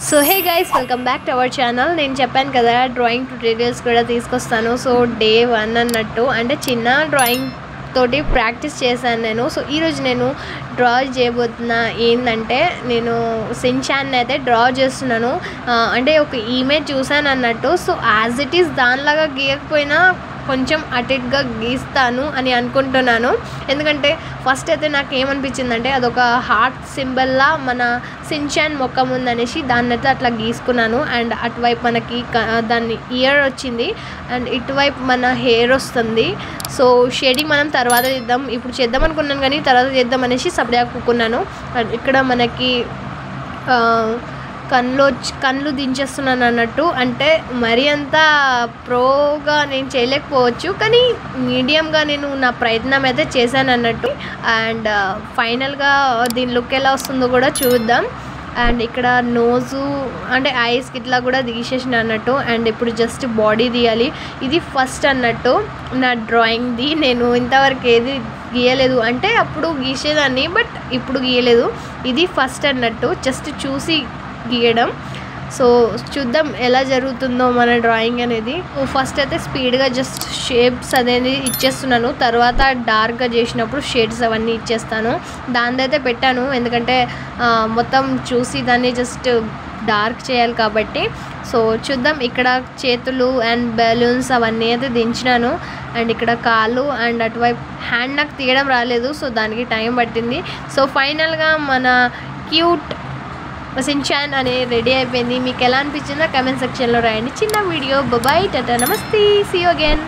So hey guys, welcome back to our channel. నేను చెప్పాను కదా డ్రాయింగ్ ట్యూటోరియల్స్ కూడా తీసుకొస్తాను. సో డే 1 అన్నట్టు అంటే చిన్న డ్రాయింగ్ తోటి ప్రాక్టీస్ చేశాను నేను. సో ఈరోజు నేను డ్రా చేయబోతున్నా ఏంటంటే నేను సిన్చాన్ అయితే డ్రా చేస్తున్నాను. అంటే ఒక ఇమేజ్ చూసాను అన్నట్టు. సో యాజ్ ఇట్ ఈస్ దానిలాగా గీయకపోయినా కొంచెం అటుగా గీస్తాను అని అనుకుంటున్నాను. ఎందుకంటే ఫస్ట్ అయితే నాకు ఏమనిపించిందంటే అదొక హార్ట్ సింబల్లా మన సిన్చాన్ మొక్కం ఉందనేసి దాన్ని అయితే అట్లా గీసుకున్నాను. అండ్ అటువైపు మనకి దాన్ని ఇయర్ వచ్చింది అండ్ ఇటువైపు మన హెయిర్ వస్తుంది. సో షేడింగ్ మనం తర్వాత చేద్దాం, ఇప్పుడు చేద్దాం అనుకున్నాను కానీ తర్వాత చేద్దాం అనేసి సపరేట్గా కూకున్నాను. అండ్ ఇక్కడ మనకి కళ్ళు దించేస్తున్నాను అన్నట్టు. అంటే మరీ అంత ప్రోగా నేను చేయలేకపోవచ్చు, కానీ మీడియంగా నేను నా ప్రయత్నం అయితే చేశాను అన్నట్టు. అండ్ ఫైనల్గా దీని లుక్ ఎలా వస్తుందో కూడా చూద్దాం. అండ్ ఇక్కడ నోజు అంటే ఐస్కి ఇట్లా కూడా తీసేసిన అన్నట్టు. అండ్ ఇప్పుడు జస్ట్ బాడీ తీయాలి. ఇది ఫస్ట్ అన్నట్టు నా డ్రాయింగ్ది. నేను ఇంతవరకు ఏది గీయలేదు, అంటే అప్పుడు గీసేదాన్ని బట్ ఇప్పుడు గీయలేదు. ఇది ఫస్ట్ అన్నట్టు, జస్ట్ చూసి గీయడం. సో చూద్దాం ఎలా జరుగుతుందో మన డ్రాయింగ్ అనేది. ఫస్ట్ అయితే స్పీడ్గా జస్ట్ షేప్స్ అనేది ఇచ్చేస్తున్నాను, తర్వాత డార్క్గా చేసినప్పుడు షేడ్స్ అవన్నీ ఇచ్చేస్తాను. దాని అయితే పెట్టాను ఎందుకంటే మొత్తం చూసి దాన్ని జస్ట్ డార్క్ చేయాలి కాబట్టి. సో చూద్దాం. ఇక్కడ చేతులు అండ్ బెలూన్స్ అవన్నీ అయితే దించినాను. అండ్ ఇక్కడ కాళ్ళు అండ్ అటువైపు హ్యాండ్ నాకు తీయడం రాలేదు, సో దానికి టైం పట్టింది. సో ఫైనల్గా మన క్యూట్ సిన్చాన్ అనే రెడీ అయిపోయింది. మీకు ఎలా అనిపించిందో కామెంట్ సెక్షన్లో రాయండి. చిన్న వీడియో. బాయ్, టాటా, నమస్తే, సీ యూ అగైన్.